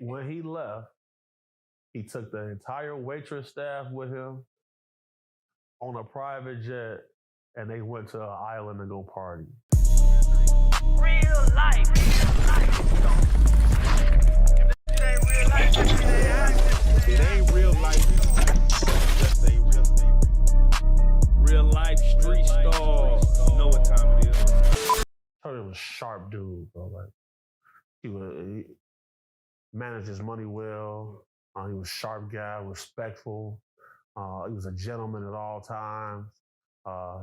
When he left, he took the entire waitress staff with him on a private jet, and they went to an island to go party. Real life. It ain't real life. Just say real life street stars. Know what time it is. Sergio was a sharp dude, bro. Like he managed his money well. He was a sharp guy, respectful. He was a gentleman at all times.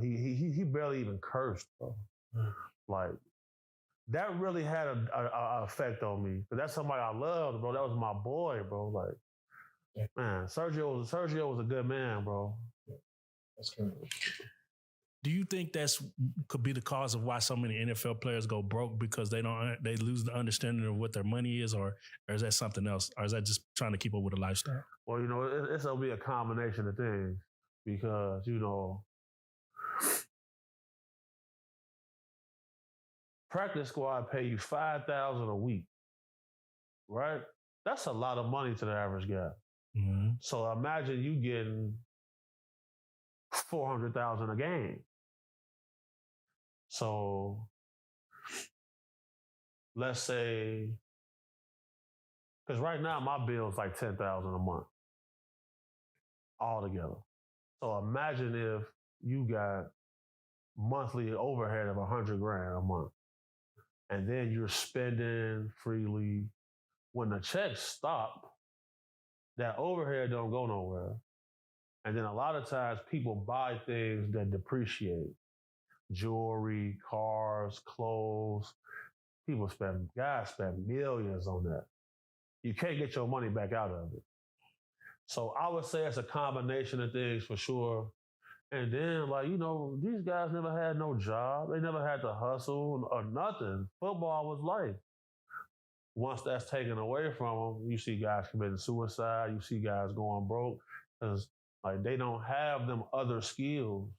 He barely even cursed, bro. Like that really had a effect on me. But that's somebody I loved, bro. That was my boy, bro. Like, man, Sergio was a good man, bro. That's good. Do you think could be the cause of why so many NFL players go broke because they lose the understanding of what their money is, or is that something else, or is that just trying to keep up with the lifestyle? Well, it's gonna be a combination of things because practice squad pay you $5,000 a week, right? That's a lot of money to the average guy. Mm-hmm. So imagine you getting $400,000 a game. So let's say, because right now my bill's like $10,000 a month altogether. So imagine if you got monthly overhead of $100,000 a month, and then you're spending freely. When the checks stop, that overhead don't go nowhere. And then a lot of times people buy things that depreciate. Jewelry, cars, clothes. Guys spend millions on that. You can't get your money back out of it. So I would say it's a combination of things for sure. And then, these guys never had no job. They never had to hustle or nothing. Football was life. Once that's taken away from them, you see guys committing suicide. You see guys going broke because they don't have them other skills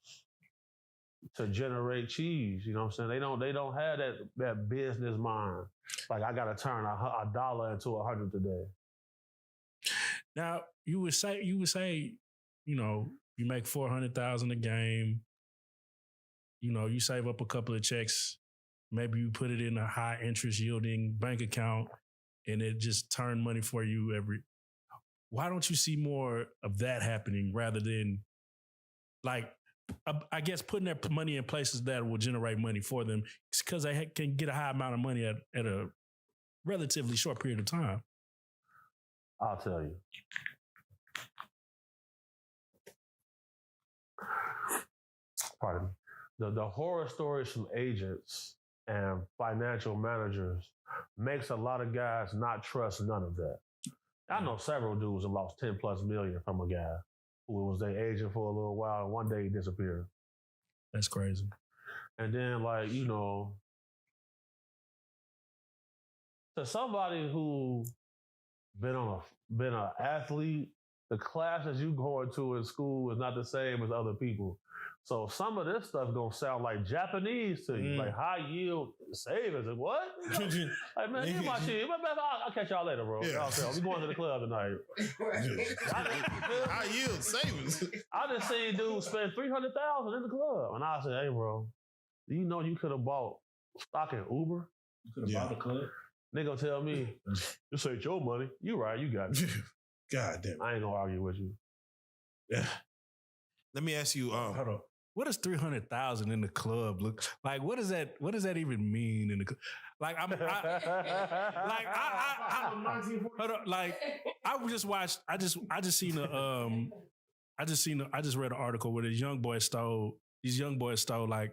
to generate cheese. You know what I'm saying? They don't have that business mind. Like, I got to turn a dollar into 100 today. Now, you would say, you make $400,000 a game. You save up a couple of checks. Maybe you put it in a high interest yielding bank account and it just turn money for you why don't you see more of that happening rather than I guess putting their money in places that will generate money for them because they can get a high amount of money at a relatively short period of time? I'll tell you. Pardon me. The horror stories from agents and financial managers makes a lot of guys not trust none of that. I know several dudes that lost 10 plus million from a guy who was their agent for a little while and one day he disappeared. That's crazy. And then to somebody who been an athlete, the classes you going to in school is not the same as other people. So some of this stuff gonna sound like Japanese to you, like high yield savings. And what? Like, man, give my shit. I'll catch y'all later, bro. Yeah. We going to the club tonight. High yield savings. I just seen dudes spend $300,000 in the club, and I said, "Hey, bro, do you know you could have bought stock in Uber? You could have bought the club." They gonna tell me, this ain't your money. You right, you got it. God damn. I ain't gonna argue with you. Yeah. Let me ask you. Hold on. What does 300,000 in the club look like? What does that even mean in the club? Like hold on, like I just watched. I just read an article where these young boys stole like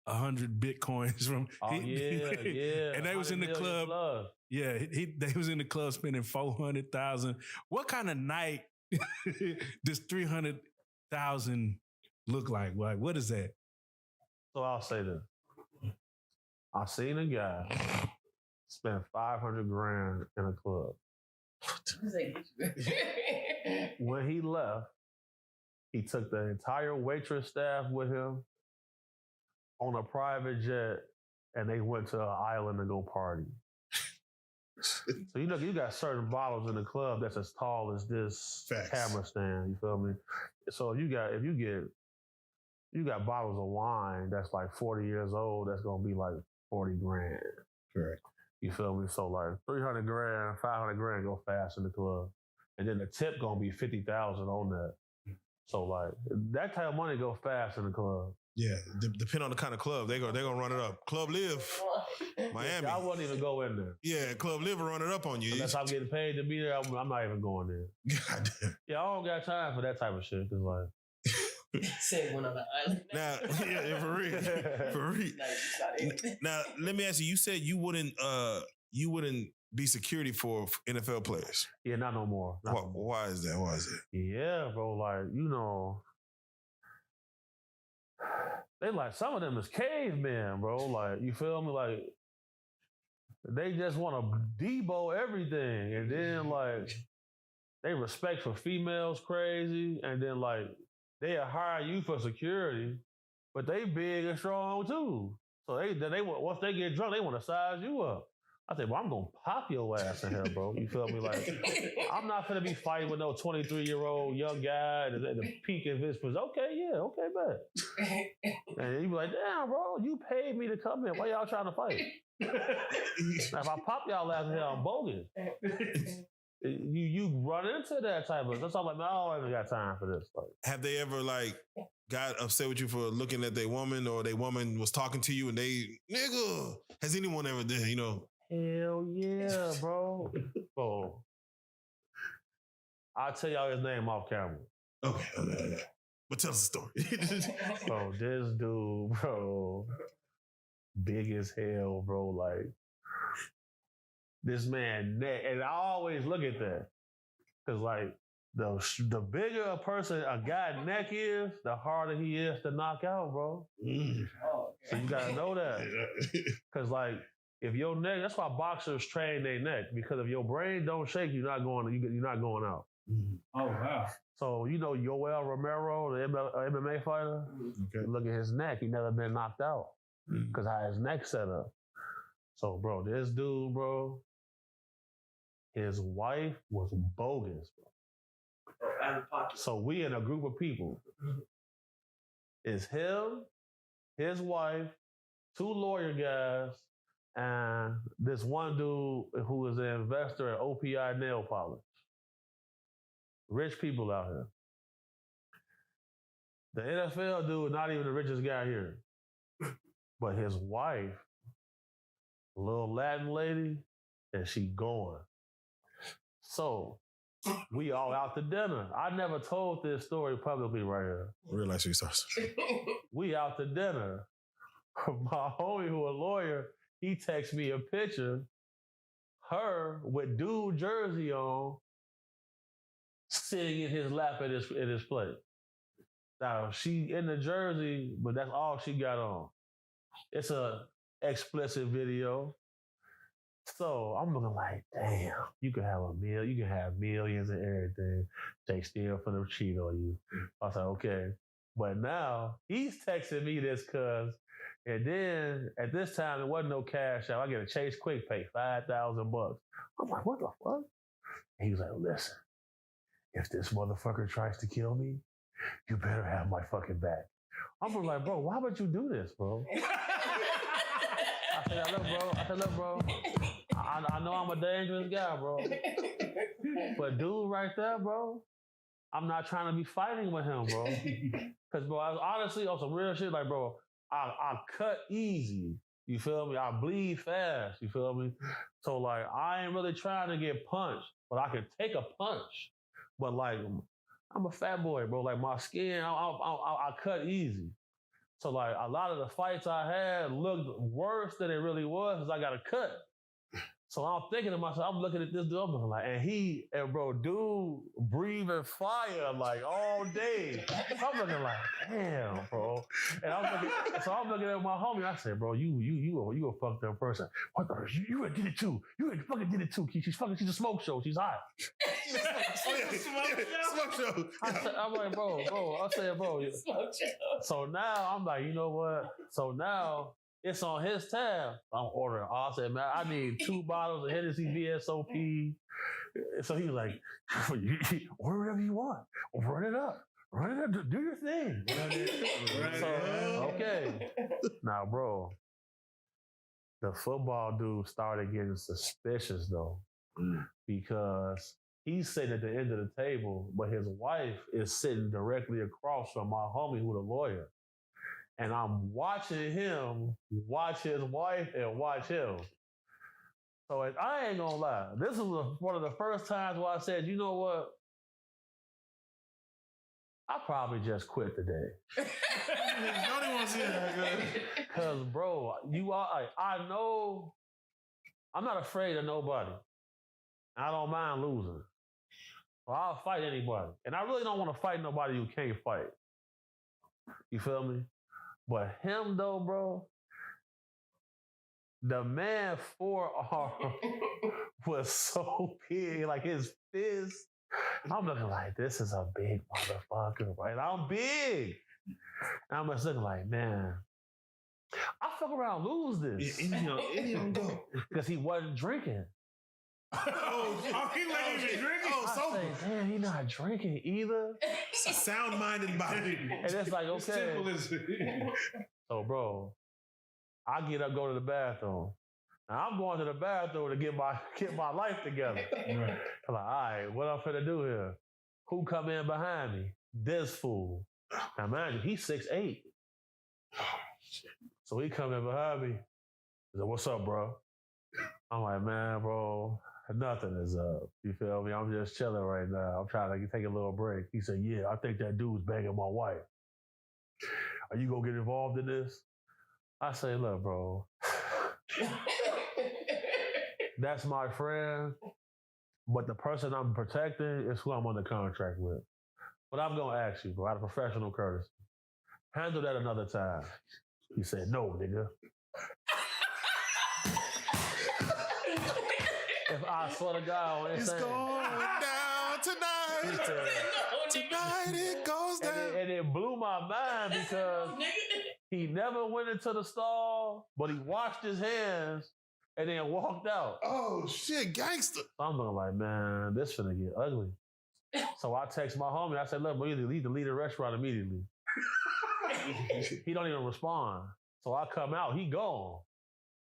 100 Bitcoins from. Yeah. And they was in the club. Yeah, they was in the club spending 400,000. What kind of night does 300,000 look like? Like, what is that? So I'll say this. I seen a guy spend $500,000 in a club. When he left, he took the entire waitress staff with him on a private jet, and they went to an island to go party. So you got certain bottles in the club that's as tall as this Facts. camera stand. You feel me? So if you got bottles of wine that's like 40 years old, that's gonna be like 40 grand. Correct. You feel me? So like 300 grand, 500 grand go fast in the club, and then the tip gonna be 50,000 on that. So like that type of money go fast in the club. Yeah, depending on the kind of club, they gonna run it up. Club Live, Miami. I wouldn't even go in there. Yeah, Club Live will run it up on you. Unless I'm getting paid to be there, I'm not even going there. God damn. Yeah, I don't got time for that type of shit. Cause like, Say one on the island. Now, yeah, for real, for real. Now, let me ask you. You said you wouldn't be security for NFL players. Yeah, not no more. Why is that? Why is that? Yeah, bro. Like, they like some of them is cavemen, bro. Like, you feel me? Like, they just want to debo everything, and then like they respect for females crazy, and then like they'll hire you for security, but they big and strong too. So they once they get drunk, they want to size you up. I think, well, I'm gonna pop your ass in here, bro. You feel me? Like, I'm not gonna be fighting with no 23-year-old young guy at the peak of his position. Okay, bet. And you be like, damn, bro, you paid me to come here. Why y'all trying to fight? Now, if I pop y'all ass in here, I'm bogus. You run into that type of. That's all. Like, man, I don't even got time for this. Like, have they ever like got upset with you for looking at their woman, or their woman was talking to you and they, nigga? Has anyone ever did? Hell yeah, bro. Bro, I'll tell y'all his name off camera. Okay. But tell us the story. Bro, this dude, bro, big as hell, bro. Like, this man neck, and I always look at that because, like, the bigger a person, a guy neck is, the harder he is to knock out, bro. So you gotta know that, because like. If your neck, that's why boxers train their neck, because if your brain don't shake, you're not going out. Oh wow! So Yoel Romero, the MMA fighter. Okay. Look at his neck; he never been knocked out because how his neck set up. So, bro, this dude, bro, his wife was bogus, bro. So we in a group of people. It's him, his wife, 2 lawyer guys. And this one dude who is an investor at OPI nail polish. Rich people out here. The NFL dude, not even the richest guy here. But his wife, a little Latin lady, and she going. So, we all out to dinner. I never told this story publicly right here. Real-life Stars. We out to dinner. My homie who a lawyer, he texts me a picture, her with dude jersey on, sitting in his lap at his plate. Now, she in the jersey, but that's all she got on. It's a explicit video. So I'm looking like, damn, you can have you can have millions and everything. They still finna cheat on you. I was like, okay. But now he's texting me this cuz. And then at this time, there wasn't no cash out. I get a Chase Quick Pay, $5,000. I'm like, what the fuck? And he was like, listen, if this motherfucker tries to kill me, you better have my fucking back. I'm like, bro, why would you do this, bro? I said, look, bro. I know I'm a dangerous guy, bro. But dude right there, bro, I'm not trying to be fighting with him, bro. Because, bro, I was honestly on some real shit, like, bro, I cut easy. You feel me? I bleed fast. You feel me? So, like, I ain't really trying to get punched, but I can take a punch. But, like, I'm a fat boy, bro. Like, my skin, I cut easy. So, like, a lot of the fights I had looked worse than it really was because I got a cut. So I'm thinking to myself, I'm looking at this dude, I'm looking like, and bro, dude breathing fire like all day. I'm looking like, damn, bro. And I'm looking at my homie. I said, bro, you a fucked up person. What the? You did it too. You fucking did it too. She's a smoke show. She's hot. Smoke show. I'm like, bro. I said, bro. So now I'm like, you know what? So now It's on his tab. I'm ordering. I said, man, I need 2 bottles of Hennessy VSOP. So he was like, order whatever you want. Run it up. Do your thing. So, okay. Now, bro, the football dude started getting suspicious, though, because he's sitting at the end of the table, but his wife is sitting directly across from my homie who's a lawyer. And I'm watching him watch his wife and watch him. So I ain't gonna lie. This was one of the first times where I said, you know what? I probably just quit today. Nobody wants to hear that. Because, bro, I know I'm not afraid of nobody. I don't mind losing. So I'll fight anybody. And I really don't want to fight nobody who can't fight. You feel me? But him, though, bro, the man forearm was so big, like his fist. I'm looking like, this is a big motherfucker, right? I'm big. And I'm just looking like, man, I fuck around lose this. Idiom go. Because he wasn't drinking. He wasn't even drinking? I say, damn, he not drinking either. It's a sound-minded body. And it's like, okay. Simple as So, bro, I get up, go to the bathroom. Now I'm going to the bathroom to get my life together. Right. I'm like, all right, what I'm finna do here? Who come in behind me? This fool. Now, mind you, he's 6'8". So he come in behind me. He said, what's up, bro? I'm like, man, bro, nothing is up. You feel me? I'm just chilling right now. I'm trying to take a little break. He said, yeah, I think that dude's banging my wife. Are you gonna get involved in this? I say, look, bro. That's my friend, but the person I'm protecting is who I'm under contract with. But I'm gonna ask you, bro, out of professional courtesy, handle that another time. He said, no, nigga. If I swear to God on It's anything, going down tonight. he said, Tonight it goes down. and it blew my mind because he never went into the stall, but he washed his hands and then walked out. Oh, shit, gangster. So I'm looking like, man, this finna get ugly. So I text my homie. I said, look, we need to leave the restaurant immediately. He don't even respond. So I come out. He gone.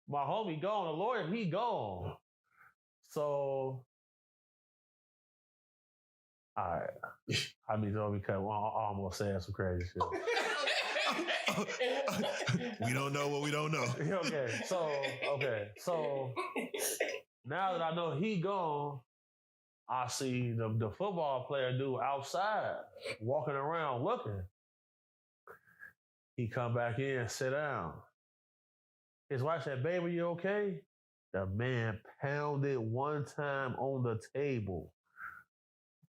My homie gone. The lawyer, he gone. So, all right. I mean, because I almost said some crazy shit. We don't know what we don't know. Okay. So now that I know he gone, I see the football player dude outside walking around looking. He come back in, sit down. His wife said, babe, are you okay? The man pounded one time on the table.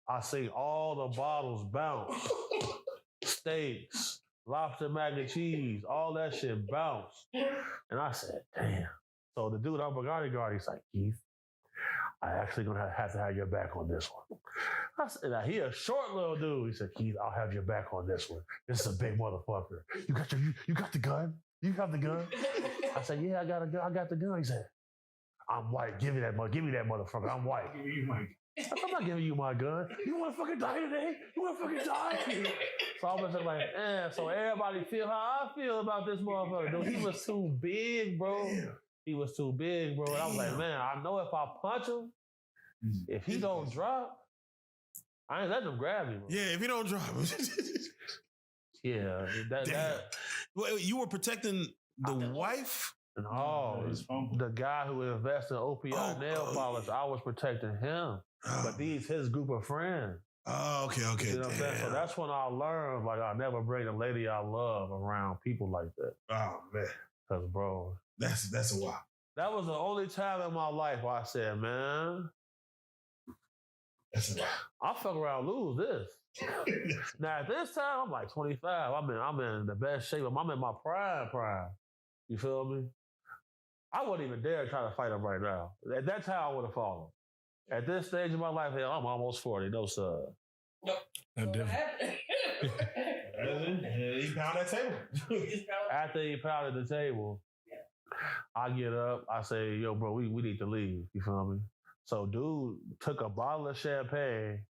I see all the bottles bounce. Steaks, lobster mac and cheese, all that shit bounced. And I said, damn. So the dude on bodyguard, he's like, Keith, I actually gonna have to have your back on this one. I said, now he a short little dude. He said, Keith, I'll have your back on this one. This is a big motherfucker. You got the gun? You got the gun? I said, yeah, I got a gun. I got the gun. He said, I'm white. Give me that motherfucker. I'm white. I'm not giving you my gun. You want to fucking die today? You want to fucking die? So I was just like, so everybody feel how I feel about this motherfucker. Dude, he was too big, bro. He was too big, bro. And I was like, man, I know if I punch him, if he don't drop, I ain't letting him grab me, bro. Yeah, if he don't drop. Yeah. Wait, you were protecting the wife? No, the guy who invested in OPI nail polish, I was protecting him. But his group of friends. Oh, okay. You know what I'm saying? So that's when I learned, like, I never bring a lady I love around people like that. Oh, man. Because, bro. That's a while. That was the only time in my life where I said, man, that's a while. I fuck around lose this. Now, at this time, I'm like 25. I'm in the best shape. I'm in my prime. You feel me? I wouldn't even dare try to fight him right now. At that time, I would have fallen. At this stage of my life, hell, I'm almost 40. No, sir. Nope. No different. He pounded that table. After he pounded the table, I get up, I say, yo, bro, we need to leave. You feel me? So dude took a bottle of champagne,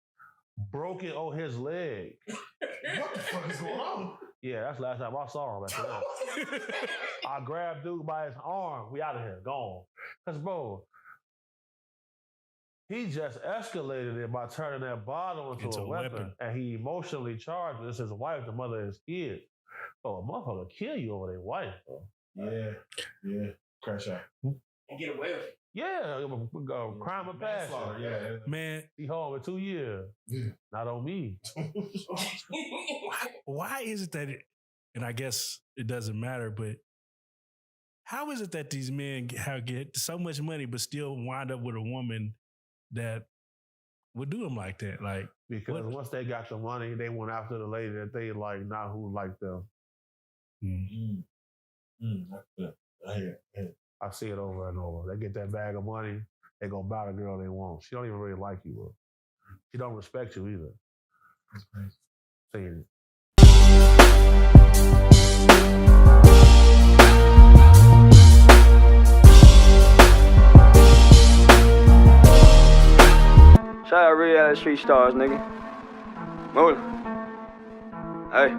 broke it on his leg. What the fuck is going on? Yeah, that's the last time I saw him after that. I grabbed dude by his arm. We out of here, gone. Because, bro, he just escalated it by turning that bottle into a weapon. And he emotionally charged it. It's his wife, the mother of his kid. Bro, a motherfucker kill you over their wife, bro. Yeah. Crash out. And get away with it. Yeah, crime of passion. Yeah. Man, He home in 2 years. Yeah. Not on me. why is it that and I guess it doesn't matter, but how is it that these men get so much money but still wind up with a woman that would do them like that? Like, Because once they got the money, they went after the lady that they like, not who liked them. I hear it. I see it over and over. They get that bag of money, they gonna buy the girl they want. She don't even really like you, bro. She don't respect you either. That's crazy. Seeing it. Shout out Reallyfe Street Starz, nigga. Move. Hey.